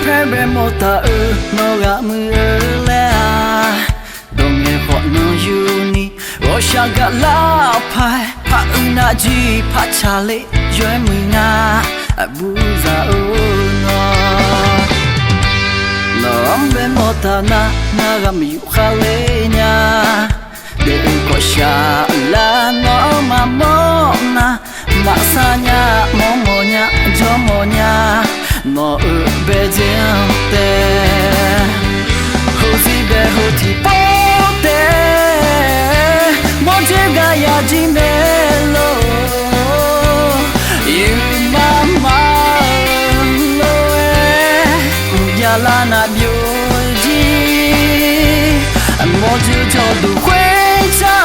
Prebe mota no ga mule donge ho no yuni osha ga la pai pa una ji pa chale yue minga abuza no no ambe mota na ga mi khale nya de ko sha la no mamo na masanya momonya jomonya no ubediente Hosi be hoti pote Monjega ya jimelo Mama loe Yalana bioji Monju jodu kwecha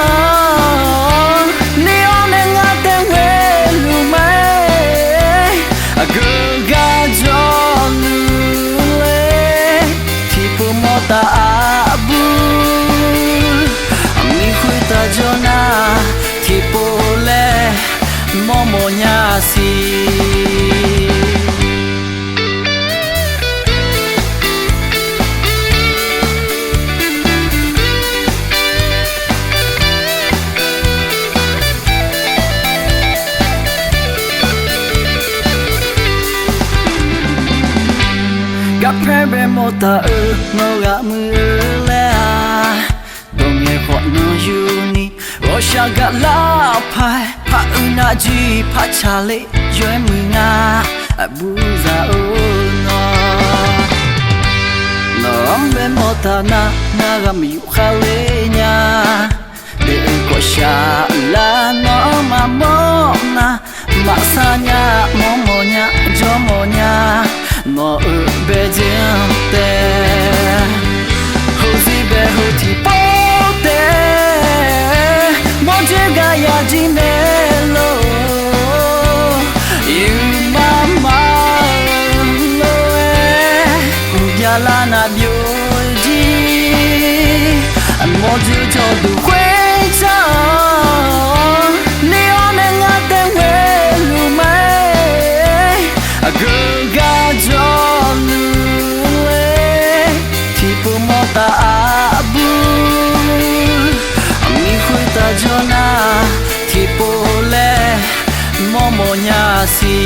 Leone ngate welume Aguga jolule Tipu mota abu Ami kuita jona Tipu le Momo nyasi Prebe mota no ga mule donge ho no yuni osha ga la pai pa una ji pa chale yue minga abuza no no ambe mota na ga mi khale nya de ko sha la no mamo na masanya momonya jomonya no ubediente Hosi be hoti pote Monjega ya jimelo Mama loe Yalana bioji Monju jodu kwecha Leone ngate welume Aguga jolule Tipu mota abu Ami kuita jona Tipu le momo nyasi